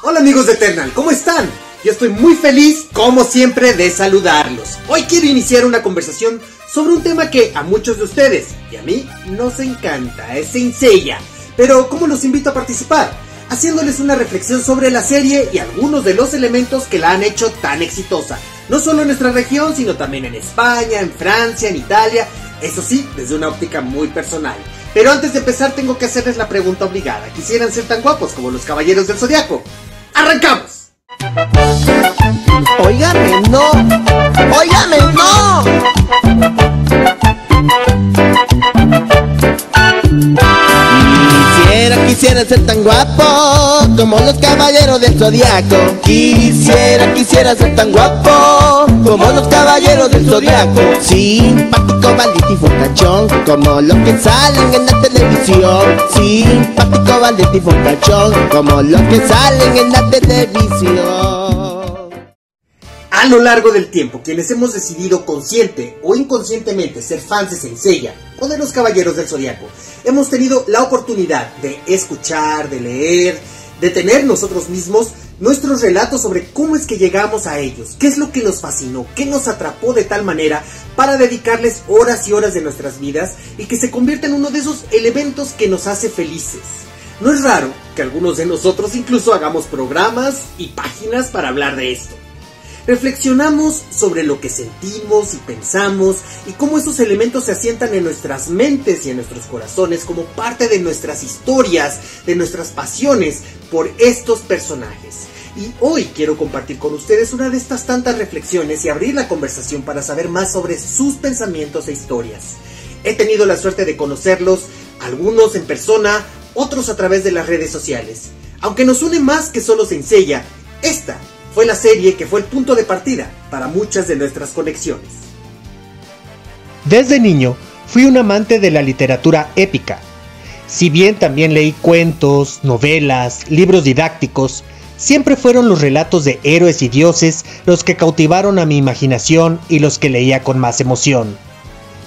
Hola amigos de Eternal, ¿cómo están? Yo estoy muy feliz, como siempre, de saludarlos. Hoy quiero iniciar una conversación sobre un tema que a muchos de ustedes y a mí nos encanta, es Saint Seiya. Pero ¿cómo los invito a participar? Haciéndoles una reflexión sobre la serie y algunos de los elementos que la han hecho tan exitosa. No solo en nuestra región, sino también en España, en Francia, en Italia. Eso sí, desde una óptica muy personal. Pero antes de empezar tengo que hacerles la pregunta obligada. ¿Quisieran ser tan guapos como los Caballeros del Zodiaco? ¡Arrancamos! ¡Óigame, no! ¡Óigame, no! Quisiera ser tan guapo como los Caballeros del Zodiaco. Quisiera ser tan guapo como los Caballeros del Zodiaco. Simpático, valiente y fortachón como los que salen en la televisión. Simpático, valiente y fortachón como los que salen en la televisión. A lo largo del tiempo, quienes hemos decidido consciente o inconscientemente ser fans de Saint Seiya o de los Caballeros del Zodiaco, hemos tenido la oportunidad de escuchar, de leer, de tener nosotros mismos nuestros relatos sobre cómo es que llegamos a ellos, qué es lo que nos fascinó, qué nos atrapó de tal manera para dedicarles horas y horas de nuestras vidas y que se convierta en uno de esos elementos que nos hace felices. No es raro que algunos de nosotros incluso hagamos programas y páginas para hablar de esto. Reflexionamos sobre lo que sentimos y pensamos y cómo esos elementos se asientan en nuestras mentes y en nuestros corazones como parte de nuestras historias, de nuestras pasiones por estos personajes. Y hoy quiero compartir con ustedes una de estas tantas reflexiones y abrir la conversación para saber más sobre sus pensamientos e historias. He tenido la suerte de conocerlos, algunos en persona, otros a través de las redes sociales. Aunque nos une más que solo Saint Seiya, esta fue la serie que fue el punto de partida para muchas de nuestras conexiones. Desde niño fui un amante de la literatura épica. Si bien también leí cuentos, novelas, libros didácticos, siempre fueron los relatos de héroes y dioses los que cautivaron a mi imaginación y los que leía con más emoción.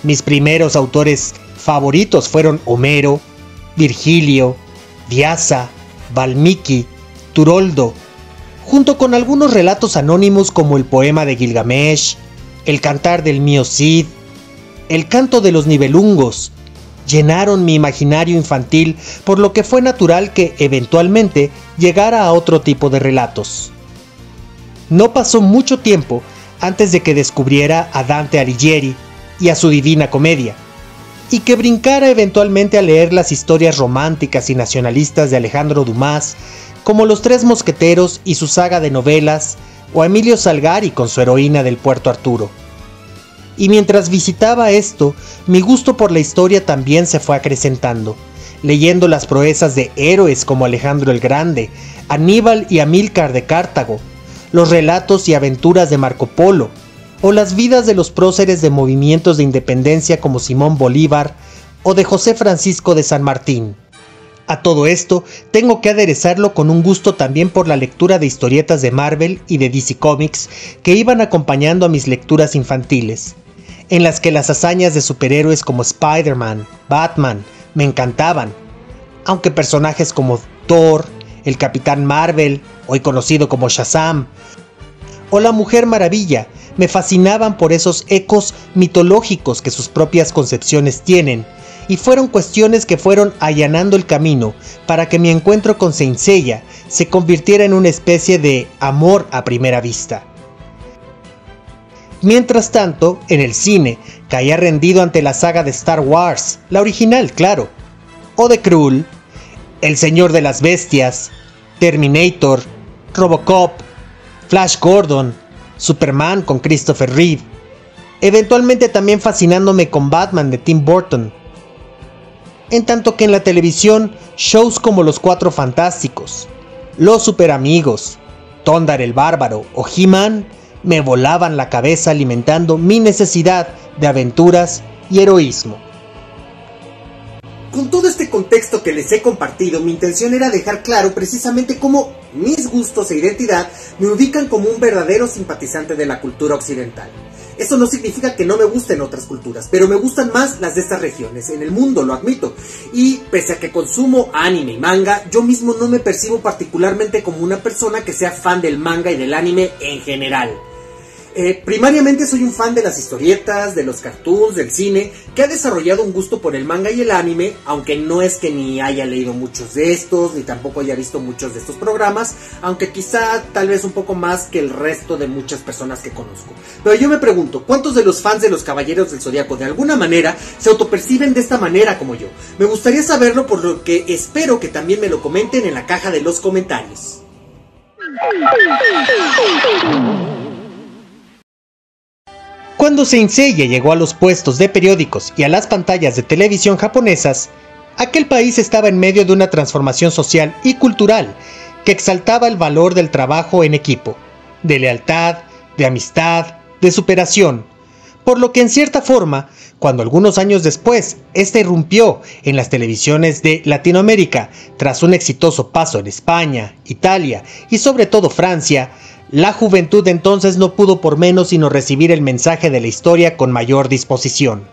Mis primeros autores favoritos fueron Homero, Virgilio, Vyasa, Valmiki, Turoldo, junto con algunos relatos anónimos como el poema de Gilgamesh, el cantar del mío Cid, el canto de los Nibelungos, llenaron mi imaginario infantil, por lo que fue natural que eventualmente llegara a otro tipo de relatos. No pasó mucho tiempo antes de que descubriera a Dante Alighieri y a su Divina Comedia, y que brincara eventualmente a leer las historias románticas y nacionalistas de Alejandro Dumas, como Los Tres Mosqueteros y su saga de novelas, o a Emilio Salgari con su heroína del Puerto Arturo. Y mientras visitaba esto, mi gusto por la historia también se fue acrecentando, leyendo las proezas de héroes como Alejandro el Grande, Aníbal y Amílcar de Cartago, los relatos y aventuras de Marco Polo, o las vidas de los próceres de movimientos de independencia como Simón Bolívar o de José Francisco de San Martín. A todo esto, tengo que aderezarlo con un gusto también por la lectura de historietas de Marvel y de DC Comics que iban acompañando a mis lecturas infantiles, en las que las hazañas de superhéroes como Spider-Man, Batman, me encantaban, aunque personajes como Thor, el Capitán Marvel, hoy conocido como Shazam, o la Mujer Maravilla, me fascinaban por esos ecos mitológicos que sus propias concepciones tienen, y fueron cuestiones que fueron allanando el camino para que mi encuentro con Saint Seiya se convirtiera en una especie de amor a primera vista. Mientras tanto, en el cine, caía rendido ante la saga de Star Wars, la original, claro, o de Krull, El Señor de las Bestias, Terminator, Robocop, Flash Gordon, Superman con Christopher Reeve, eventualmente también fascinándome con Batman de Tim Burton. En tanto que en la televisión, shows como Los Cuatro Fantásticos, Los Superamigos, Thondar el Bárbaro o He-Man me volaban la cabeza alimentando mi necesidad de aventuras y heroísmo. Con todo este contexto que les he compartido, mi intención era dejar claro precisamente cómo mis gustos e identidad me ubican como un verdadero simpatizante de la cultura occidental. Eso no significa que no me gusten otras culturas, pero me gustan más las de estas regiones, en el mundo, lo admito. Y pese a que consumo anime y manga, yo mismo no me percibo particularmente como una persona que sea fan del manga y del anime en general. Primariamente soy un fan de las historietas, de los cartoons, del cine, que ha desarrollado un gusto por el manga y el anime, aunque no es que ni haya leído muchos de estos, ni tampoco haya visto muchos de estos programas, aunque quizá tal vez un poco más que el resto de muchas personas que conozco. Pero yo me pregunto, ¿cuántos de los fans de los Caballeros del Zodiaco de alguna manera se autoperciben de esta manera como yo? Me gustaría saberlo, por lo que espero que también me lo comenten en la caja de los comentarios. Cuando Saint Seiya llegó a los puestos de periódicos y a las pantallas de televisión japonesas, aquel país estaba en medio de una transformación social y cultural que exaltaba el valor del trabajo en equipo, de lealtad, de amistad, de superación, por lo que en cierta forma, cuando algunos años después, este irrumpió en las televisiones de Latinoamérica tras un exitoso paso en España, Italia y sobre todo Francia, la juventud de entonces no pudo por menos sino recibir el mensaje de la historia con mayor disposición.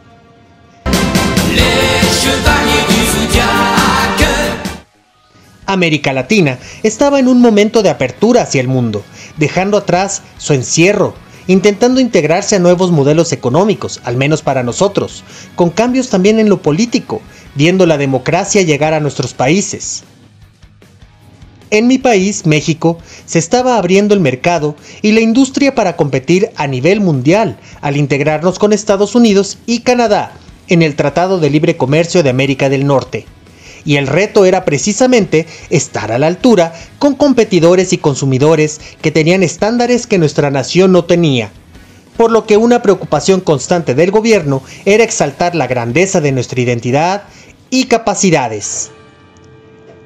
América Latina estaba en un momento de apertura hacia el mundo, dejando atrás su encierro, intentando integrarse a nuevos modelos económicos, al menos para nosotros, con cambios también en lo político, viendo la democracia llegar a nuestros países. En mi país, México, se estaba abriendo el mercado y la industria para competir a nivel mundial al integrarnos con Estados Unidos y Canadá en el Tratado de Libre Comercio de América del Norte. Y el reto era precisamente estar a la altura con competidores y consumidores que tenían estándares que nuestra nación no tenía. Por lo que una preocupación constante del gobierno era exaltar la grandeza de nuestra identidad y capacidades.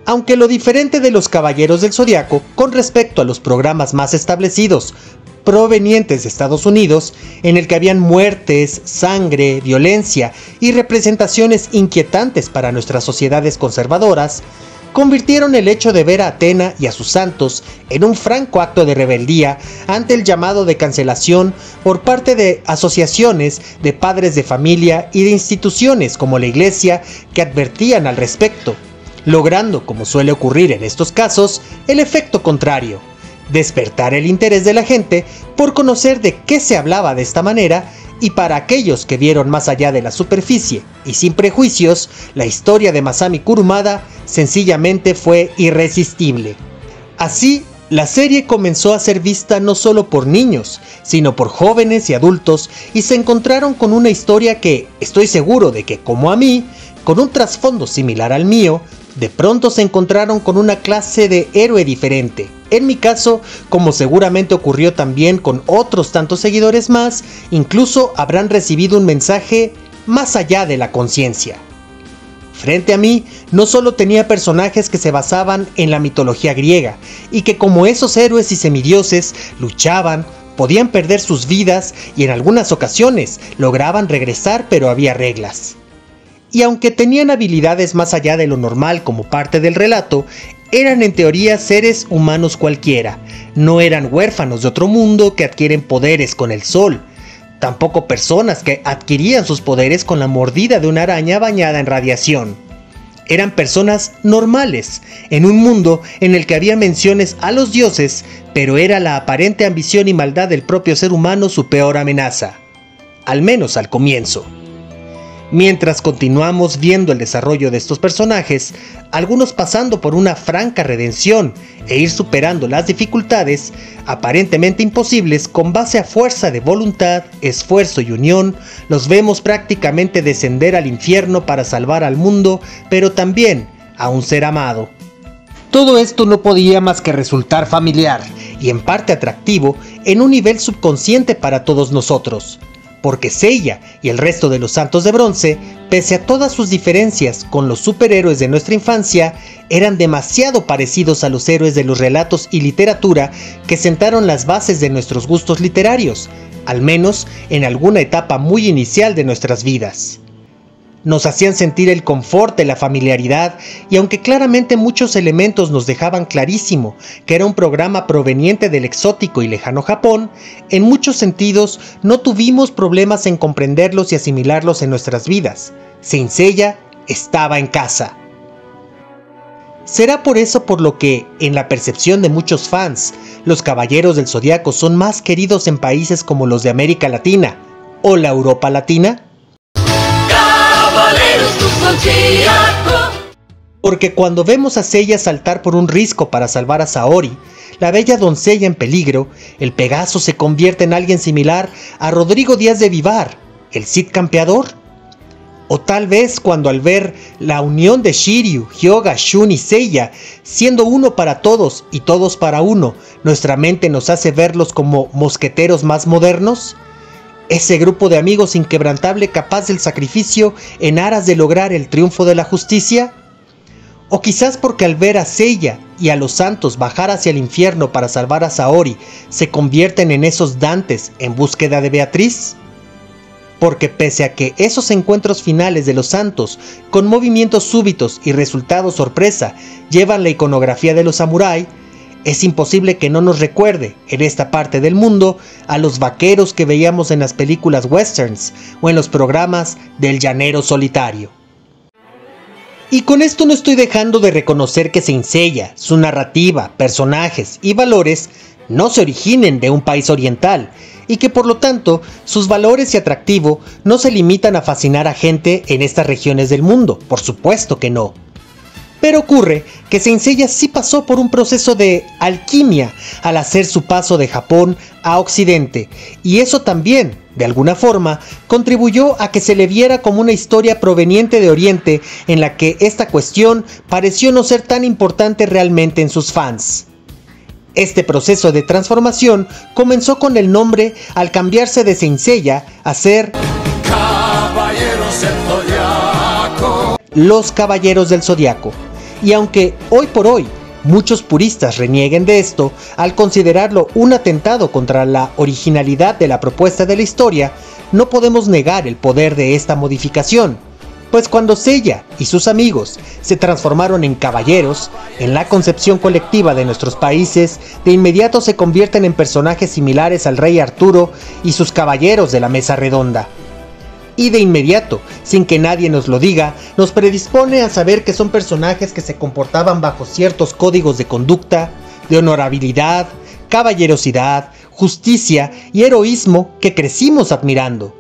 Aunque lo diferente de los Caballeros del Zodiaco con respecto a los programas más establecidos provenientes de Estados Unidos, en el que habían muertes, sangre, violencia y representaciones inquietantes para nuestras sociedades conservadoras, convirtieron el hecho de ver a Athena y a sus santos en un franco acto de rebeldía ante el llamado de cancelación por parte de asociaciones de padres de familia y de instituciones como la Iglesia que advertían al respecto, logrando, como suele ocurrir en estos casos, el efecto contrario: despertar el interés de la gente por conocer de qué se hablaba de esta manera, y para aquellos que vieron más allá de la superficie y sin prejuicios, la historia de Masami Kurumada sencillamente fue irresistible. Así, la serie comenzó a ser vista no solo por niños, sino por jóvenes y adultos, y se encontraron con una historia que, estoy seguro de que como a mí, con un trasfondo similar al mío, de pronto se encontraron con una clase de héroe diferente. En mi caso, como seguramente ocurrió también con otros tantos seguidores más, incluso habrán recibido un mensaje más allá de la conciencia. Frente a mí, no solo tenía personajes que se basaban en la mitología griega, y que como esos héroes y semidioses luchaban, podían perder sus vidas y en algunas ocasiones lograban regresar, pero había reglas. Y aunque tenían habilidades más allá de lo normal como parte del relato, eran en teoría seres humanos cualquiera. No eran huérfanos de otro mundo que adquieren poderes con el sol. Tampoco personas que adquirían sus poderes con la mordida de una araña bañada en radiación. Eran personas normales, en un mundo en el que había menciones a los dioses, pero era la aparente ambición y maldad del propio ser humano su peor amenaza. Al menos al comienzo. Mientras continuamos viendo el desarrollo de estos personajes, algunos pasando por una franca redención e ir superando las dificultades, aparentemente imposibles, con base a fuerza de voluntad, esfuerzo y unión, los vemos prácticamente descender al infierno para salvar al mundo, pero también a un ser amado. Todo esto no podía más que resultar familiar y en parte atractivo en un nivel subconsciente para todos nosotros. Porque Seiya y el resto de los Santos de Bronce, pese a todas sus diferencias con los superhéroes de nuestra infancia, eran demasiado parecidos a los héroes de los relatos y literatura que sentaron las bases de nuestros gustos literarios, al menos en alguna etapa muy inicial de nuestras vidas. nos hacían sentir el confort de la familiaridad, y aunque claramente muchos elementos nos dejaban clarísimo que era un programa proveniente del exótico y lejano Japón, en muchos sentidos no tuvimos problemas en comprenderlos y asimilarlos en nuestras vidas. Saint Seiya estaba en casa. Será por eso por lo que, en la percepción de muchos fans, los Caballeros del Zodiaco son más queridos en países como los de América Latina o la Europa Latina. Porque cuando vemos a Seiya saltar por un risco para salvar a Saori, la bella doncella en peligro, el Pegaso se convierte en alguien similar a Rodrigo Díaz de Vivar, el Cid campeador. O tal vez cuando al ver la unión de Shiryu, Hyuga, Shun y Seiya, siendo uno para todos y todos para uno, nuestra mente nos hace verlos como mosqueteros más modernos. Ese grupo de amigos inquebrantable capaz del sacrificio en aras de lograr el triunfo de la justicia. O quizás porque al ver a Seiya y a los santos bajar hacia el infierno para salvar a Saori, se convierten en esos Dantes en búsqueda de Beatriz. Porque pese a que esos encuentros finales de los santos, con movimientos súbitos y resultados sorpresa, llevan la iconografía de los samurái, es imposible que no nos recuerde, en esta parte del mundo, a los vaqueros que veíamos en las películas westerns o en los programas del llanero solitario. Y con esto no estoy dejando de reconocer que Saint Seiya, su narrativa, personajes y valores no se originen de un país oriental, y que por lo tanto sus valores y atractivo no se limitan a fascinar a gente en estas regiones del mundo, por supuesto que no. Pero ocurre que Saint Seiya sí pasó por un proceso de alquimia al hacer su paso de Japón a Occidente, y eso también, de alguna forma, contribuyó a que se le viera como una historia proveniente de Oriente en la que esta cuestión pareció no ser tan importante realmente en sus fans. Este proceso de transformación comenzó con el nombre al cambiarse de Saint Seiya a ser Caballeros del Zodiaco. Los Caballeros del Zodiaco. Y aunque hoy por hoy muchos puristas renieguen de esto al considerarlo un atentado contra la originalidad de la propuesta de la historia, no podemos negar el poder de esta modificación. Pues cuando Seiya y sus amigos se transformaron en caballeros, en la concepción colectiva de nuestros países, de inmediato se convierten en personajes similares al rey Arturo y sus caballeros de la mesa redonda. Y de inmediato, sin que nadie nos lo diga, nos predispone a saber que son personajes que se comportaban bajo ciertos códigos de conducta, de honorabilidad, caballerosidad, justicia y heroísmo que crecimos admirando.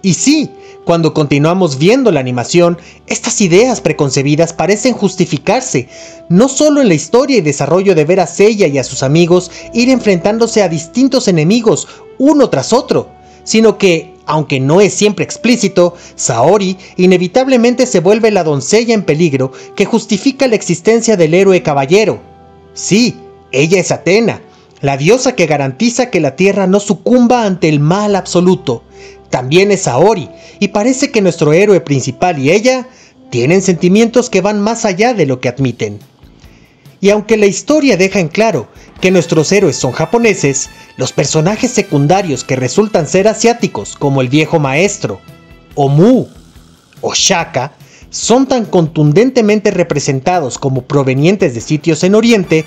Y sí, cuando continuamos viendo la animación, estas ideas preconcebidas parecen justificarse, no solo en la historia y desarrollo de ver a Seiya y a sus amigos ir enfrentándose a distintos enemigos uno tras otro, sino que, aunque no es siempre explícito, Saori inevitablemente se vuelve la doncella en peligro que justifica la existencia del héroe caballero. Sí, ella es Atena, la diosa que garantiza que la tierra no sucumba ante el mal absoluto. También es Saori, y parece que nuestro héroe principal y ella tienen sentimientos que van más allá de lo que admiten. Y aunque la historia deja en claro que nuestros héroes son japoneses, los personajes secundarios que resultan ser asiáticos, como el viejo maestro, o Mu, o Shaka, son tan contundentemente representados como provenientes de sitios en Oriente,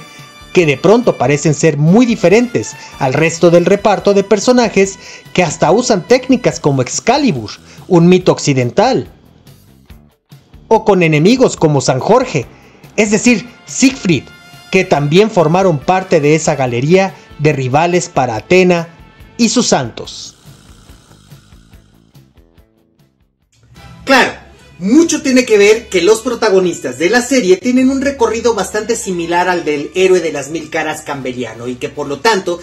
que de pronto parecen ser muy diferentes al resto del reparto de personajes que hasta usan técnicas como Excalibur, un mito occidental, o con enemigos como San Jorge, es decir, Siegfried, que también formaron parte de esa galería de rivales para Atena y sus santos. Claro, mucho tiene que ver que los protagonistas de la serie tienen un recorrido bastante similar al del héroe de las mil caras cambeliano y que por lo tanto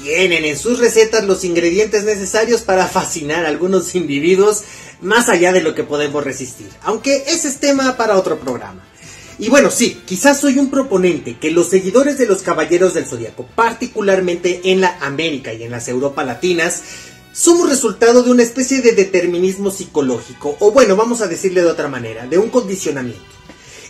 tienen en sus recetas los ingredientes necesarios para fascinar a algunos individuos más allá de lo que podemos resistir, aunque ese es tema para otro programa. Y bueno, sí, quizás soy un proponente que los seguidores de los Caballeros del Zodiaco, particularmente en la América y en las Europa latinas, somos resultado de una especie de determinismo psicológico, o bueno, vamos a decirle de otra manera, de un condicionamiento.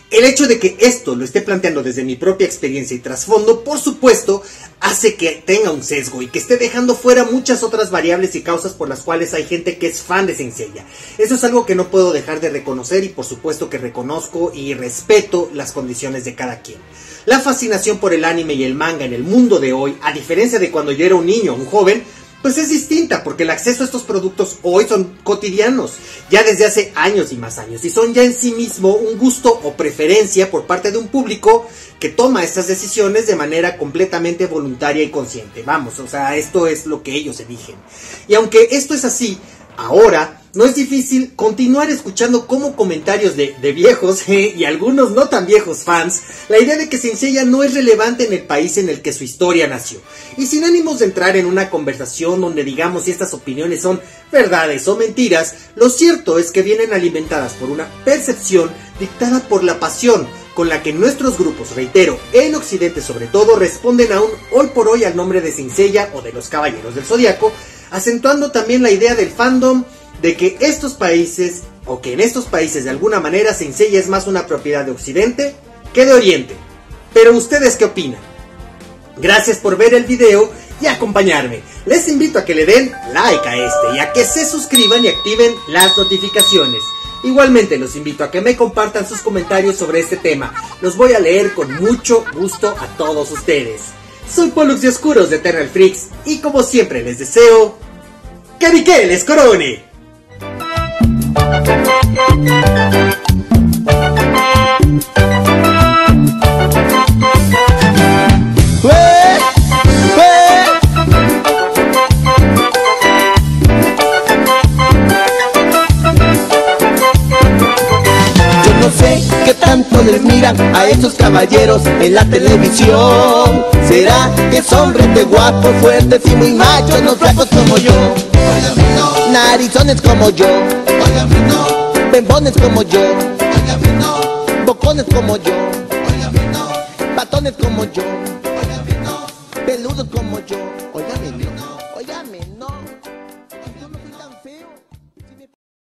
El hecho de que esto lo esté planteando desde mi propia experiencia y trasfondo, por supuesto, hace que tenga un sesgo y que esté dejando fuera muchas otras variables y causas por las cuales hay gente que es fan de Saint Seiya. Eso es algo que no puedo dejar de reconocer y por supuesto que reconozco y respeto las condiciones de cada quien. La fascinación por el anime y el manga en el mundo de hoy, a diferencia de cuando yo era un niño o un joven, pues es distinta, porque el acceso a estos productos hoy son cotidianos, ya desde hace años y más años, y son ya en sí mismo un gusto o preferencia por parte de un público que toma estas decisiones de manera completamente voluntaria y consciente. Vamos, o sea, esto es lo que ellos eligen. Y aunque esto es así, ahora no es difícil continuar escuchando como comentarios de viejos y algunos no tan viejos fans, la idea de que Saint Seiya no es relevante en el país en el que su historia nació. Y sin ánimos de entrar en una conversación donde digamos si estas opiniones son verdades o mentiras, lo cierto es que vienen alimentadas por una percepción dictada por la pasión con la que nuestros grupos, reitero, en Occidente sobre todo, responden aún hoy por hoy al nombre de Saint Seiya o de los Caballeros del Zodiaco, acentuando también la idea del fandom de que estos países, o que en estos países de alguna manera Saint Seiya es más una propiedad de Occidente que de Oriente. Pero ¿ustedes qué opinan? Gracias por ver el video y acompañarme. Les invito a que le den like a este y a que se suscriban y activen las notificaciones. Igualmente los invito a que me compartan sus comentarios sobre este tema. Los voy a leer con mucho gusto a todos ustedes. Soy Pollux de Oscuros de Eternal Freaks y como siempre les deseo que Miquel les corone. No sé qué tanto les miran a esos caballeros en la televisión. ¿Será que son rete guapos, fuertes y muy machos, no flacos como yo? Óigame no. Narizones como yo. Óigame no. Bembones como yo. Óigame no. Bocones como yo. Óigame no. Batones como yo. Óigame no. Peludos como yo.